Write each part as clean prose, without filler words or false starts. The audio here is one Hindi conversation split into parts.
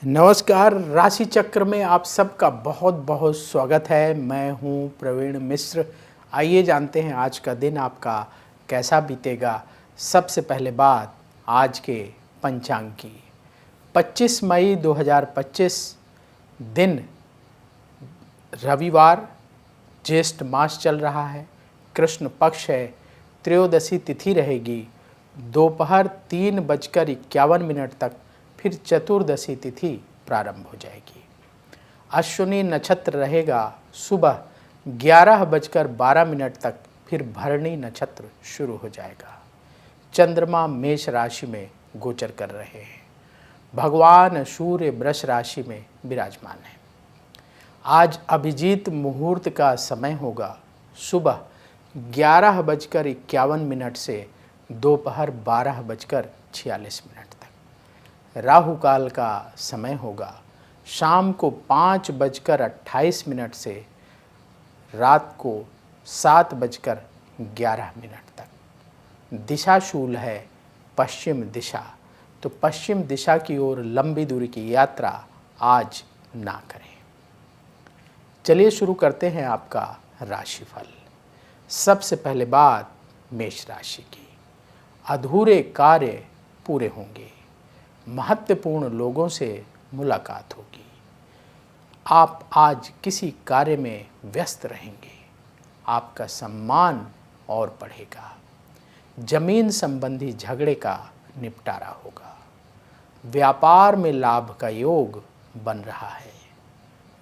नमस्कार। राशि चक्र में आप सबका बहुत बहुत स्वागत है। मैं हूं प्रवीण मिश्र। आइए जानते हैं आज का दिन आपका कैसा बीतेगा। सबसे पहले बात आज के पंचांग की। 25 मई 2025 दिन रविवार, ज्येष्ठ मास चल रहा है, कृष्ण पक्ष है, त्रयोदशी तिथि रहेगी, दोपहर 3:51 तक फिर चतुर्दशी तिथि प्रारंभ हो जाएगी। अश्विनी नक्षत्र रहेगा सुबह 11:12 तक, फिर भरणी नक्षत्र शुरू हो जाएगा। चंद्रमा मेष राशि में गोचर कर रहे हैं। भगवान सूर्य वृष राशि में विराजमान है। आज अभिजीत मुहूर्त का समय होगा सुबह 11:51 से दोपहर 12:46 तक। राहु काल का समय होगा शाम को 5:28 से रात को 7:11 तक। दिशा शूल है पश्चिम दिशा, तो पश्चिम दिशा की ओर लंबी दूरी की यात्रा आज ना करें। चलिए शुरू करते हैं आपका राशिफल। सबसे पहले बात मेष राशि की। अधूरे कार्य पूरे होंगे। महत्वपूर्ण लोगों से मुलाकात होगी। आप आज किसी कार्य में व्यस्त रहेंगे। आपका सम्मान और बढ़ेगा। जमीन संबंधी झगड़े का निपटारा होगा। व्यापार में लाभ का योग बन रहा है।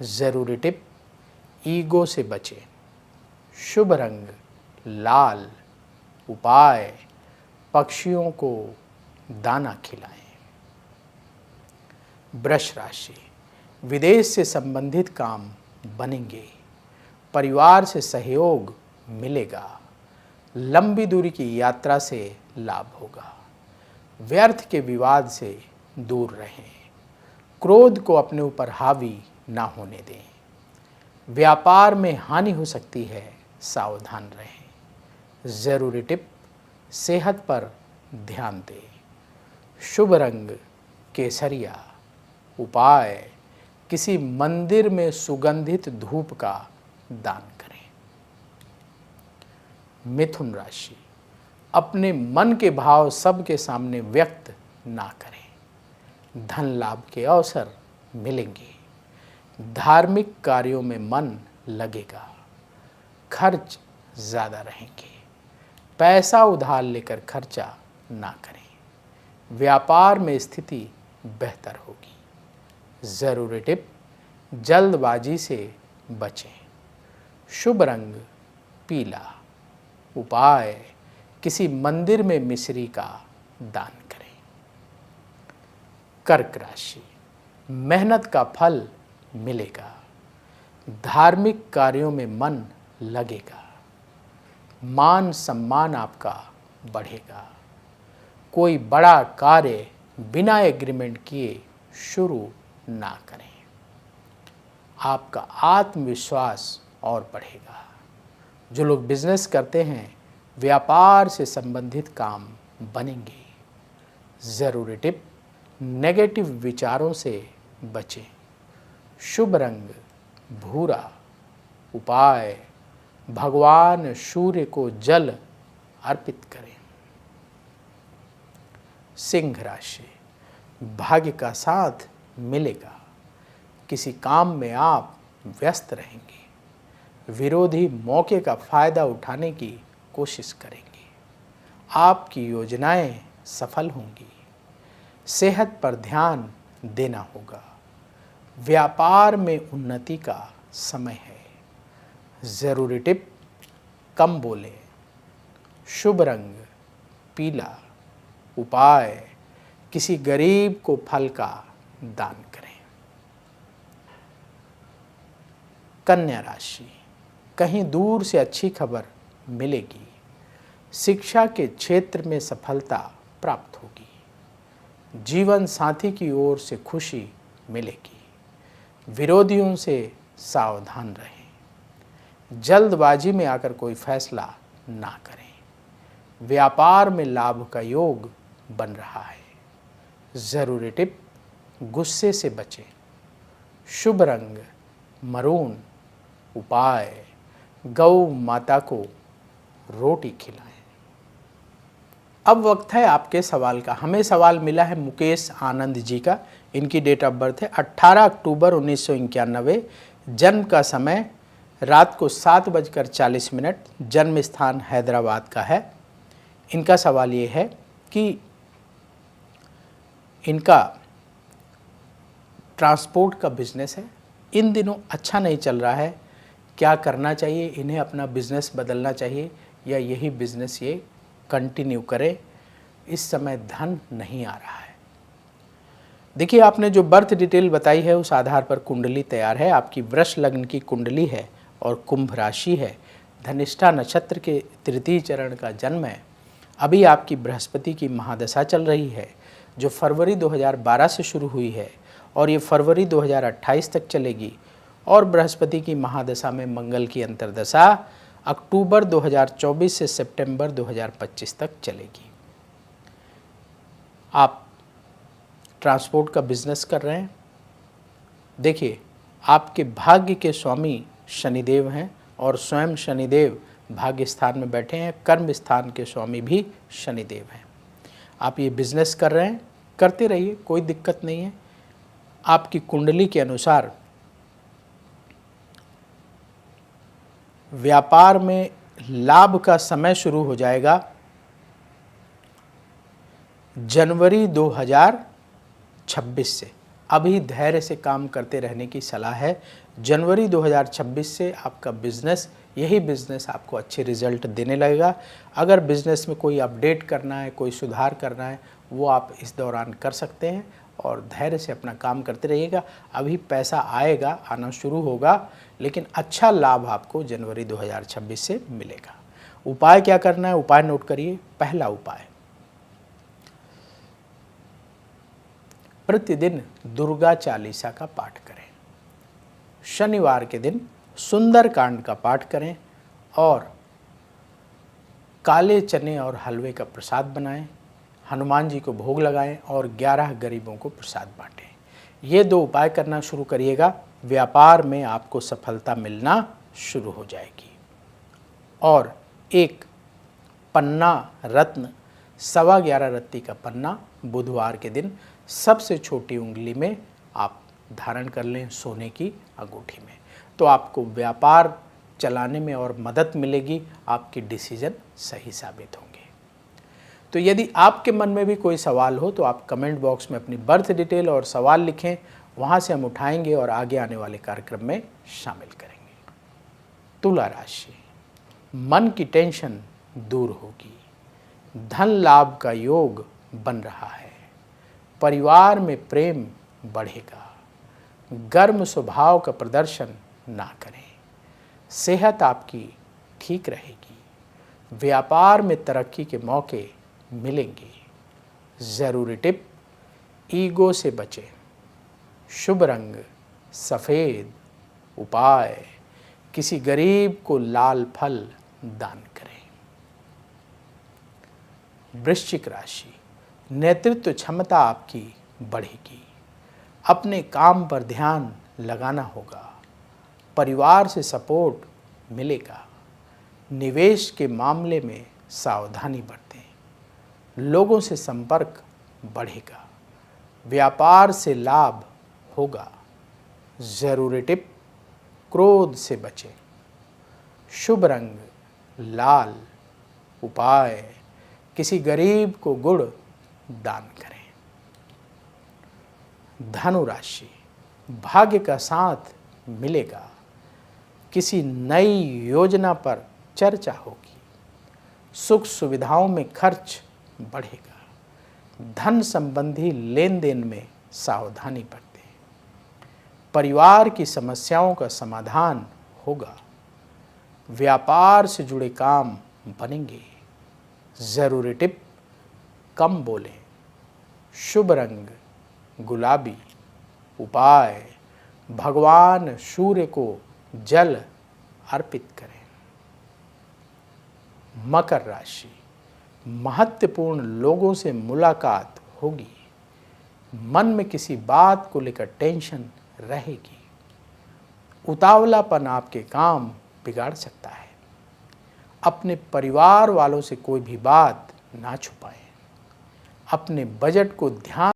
जरूरी टिप, ईगो से बचें। शुभ रंग लाल। उपाय, पक्षियों को दाना खिलाएं। वृष राशि, विदेश से संबंधित काम बनेंगे। परिवार से सहयोग मिलेगा। लंबी दूरी की यात्रा से लाभ होगा। व्यर्थ के विवाद से दूर रहें। क्रोध को अपने ऊपर हावी ना होने दें। व्यापार में हानि हो सकती है, सावधान रहें। जरूरी टिप, सेहत पर ध्यान दें। शुभ रंग केसरिया। उपाय, किसी मंदिर में सुगंधित धूप का दान करें। मिथुन राशि, अपने मन के भाव सबके सामने व्यक्त ना करें। धन लाभ के अवसर मिलेंगे। धार्मिक कार्यों में मन लगेगा। खर्च ज़्यादा रहेंगे। पैसा उधार लेकर खर्चा ना करें। व्यापार में स्थिति बेहतर होगी। ज़रूरी टिप, जल्दबाजी से बचें। शुभ रंग पीला। उपाय, किसी मंदिर में मिश्री का दान करें। कर्क राशि, मेहनत का फल मिलेगा। धार्मिक कार्यों में मन लगेगा। मान सम्मान आपका बढ़ेगा। कोई बड़ा कार्य बिना एग्रीमेंट किए शुरू ना करें। आपका आत्मविश्वास और बढ़ेगा। जो लोग बिजनेस करते हैं, व्यापार से संबंधित काम बनेंगे। जरूरी टिप, नेगेटिव विचारों से बचें। शुभ रंग भूरा। उपाय, भगवान सूर्य को जल अर्पित करें। सिंह राशि, भाग्य का साथ मिलेगा। किसी काम में आप व्यस्त रहेंगे। विरोधी मौके का फायदा उठाने की कोशिश करेंगे। आपकी योजनाएं सफल होंगी। सेहत पर ध्यान देना होगा। व्यापार में उन्नति का समय है। जरूरी टिप, कम बोलें। शुभ रंग पीला। उपाय, किसी गरीब को फल का दान करें। कन्या राशि, कहीं दूर से अच्छी खबर मिलेगी। शिक्षा के क्षेत्र में सफलता प्राप्त होगी। जीवन साथी की ओर से खुशी मिलेगी। विरोधियों से सावधान रहें। जल्दबाजी में आकर कोई फैसला ना करें। व्यापार में लाभ का योग बन रहा है। जरूरी टिप, गुस्से से बचें। शुभ रंग मरून। उपाय गौ माता को रोटी खिलाएं। अब वक्त है आपके सवाल का। हमें सवाल मिला है मुकेश आनंद जी का। इनकी डेट ऑफ बर्थ है 18 अक्टूबर 1991। जन्म का समय रात को 7:40। जन्म स्थान हैदराबाद का है। इनका सवाल ये है कि इनका ट्रांसपोर्ट का बिजनेस है, इन दिनों अच्छा नहीं चल रहा है, क्या करना चाहिए? इन्हें अपना बिजनेस बदलना चाहिए या यही बिजनेस ये कंटिन्यू करें? इस समय धन नहीं आ रहा है। देखिए, आपने जो बर्थ डिटेल बताई है उस आधार पर कुंडली तैयार है। आपकी वृष लग्न की कुंडली है और कुंभ राशि है। धनिष्ठा नक्षत्र के तृतीय चरण का जन्म है। अभी आपकी बृहस्पति की महादशा चल रही है जो फरवरी 2012 से शुरू हुई है और ये फरवरी 2028 तक चलेगी। और बृहस्पति की महादशा में मंगल की अंतर्दशा अक्टूबर 2024 से सितंबर 2025 तक चलेगी। आप ट्रांसपोर्ट का बिजनेस कर रहे हैं। देखिए, आपके भाग्य के स्वामी शनिदेव हैं और स्वयं शनिदेव भाग्य स्थान में बैठे हैं। कर्म स्थान के स्वामी भी शनिदेव हैं। आप ये बिजनेस कर रहे हैं, करते रहिए, कोई दिक्कत नहीं है। आपकी कुंडली के अनुसार व्यापार में लाभ का समय शुरू हो जाएगा जनवरी 2026 से। अभी धैर्य से काम करते रहने की सलाह है। जनवरी 2026 से आपका बिजनेस, यही बिजनेस आपको अच्छे रिजल्ट देने लगेगा। अगर बिजनेस में कोई अपडेट करना है, कोई सुधार करना है, वो आप इस दौरान कर सकते हैं और धैर्य से अपना काम करते रहिएगा। अभी पैसा आएगा, आना शुरू होगा, लेकिन अच्छा लाभ आपको जनवरी 2026 से मिलेगा। उपाय क्या करना है? उपाय नोट करिए। पहला उपाय, प्रतिदिन दुर्गा चालीसा का पाठ करें। शनिवार के दिन सुंदरकांड का पाठ करें और काले चने और हलवे का प्रसाद बनाएं, हनुमान जी को भोग लगाएं और 11 गरीबों को प्रसाद बांटें। ये 2 उपाय करना शुरू करिएगा। व्यापार में आपको सफलता मिलना शुरू हो जाएगी। और एक पन्ना रत्न 11.25 रत्ती का पन्ना बुधवार के दिन सबसे छोटी उंगली में आप धारण कर लें, सोने की अंगूठी में, तो आपको व्यापार चलाने में और मदद मिलेगी। आपके डिसीजन सही साबित होंगे। तो यदि आपके मन में भी कोई सवाल हो तो आप कमेंट बॉक्स में अपनी बर्थ डिटेल और सवाल लिखें, वहाँ से हम उठाएंगे और आगे आने वाले कार्यक्रम में शामिल करेंगे। तुला राशि, मन की टेंशन दूर होगी, धन लाभ का योग बन रहा है, परिवार में प्रेम बढ़ेगा, गर्म स्वभाव का प्रदर्शन ना करें, सेहत आपकी ठीक रहेगी, व्यापार में तरक्की के मौके मिलेंगे। ज़रूरी टिप, ईगो से बचें। शुभ रंग सफ़ेद। उपाय, किसी गरीब को लाल फल दान करें। वृश्चिक राशि, नेतृत्व क्षमता आपकी बढ़ेगी, अपने काम पर ध्यान लगाना होगा, परिवार से सपोर्ट मिलेगा, निवेश के मामले में सावधानी बरतें, लोगों से संपर्क बढ़ेगा, व्यापार से लाभ होगा। ज़रूरी टिप, क्रोध से बचें। शुभ रंग लाल। उपाय, किसी गरीब को गुड़ दान करें। धनु राशि, भाग्य का साथ मिलेगा, किसी नई योजना पर चर्चा होगी, सुख सुविधाओं में खर्च बढ़ेगा, धन संबंधी लेन देन में सावधानी बरतें, परिवार की समस्याओं का समाधान होगा, व्यापार से जुड़े काम बनेंगे। ज़रूरी टिप, कम बोलें। शुभ रंग गुलाबी। उपाय, भगवान सूर्य को जल अर्पित करें। मकर राशि, महत्वपूर्ण लोगों से मुलाकात होगी, मन में किसी बात को लेकर टेंशन रहेगी। उतावलापन आपके काम बिगाड़ सकता है। अपने परिवार वालों से कोई भी बात ना छुपाएं। अपने बजट को ध्यान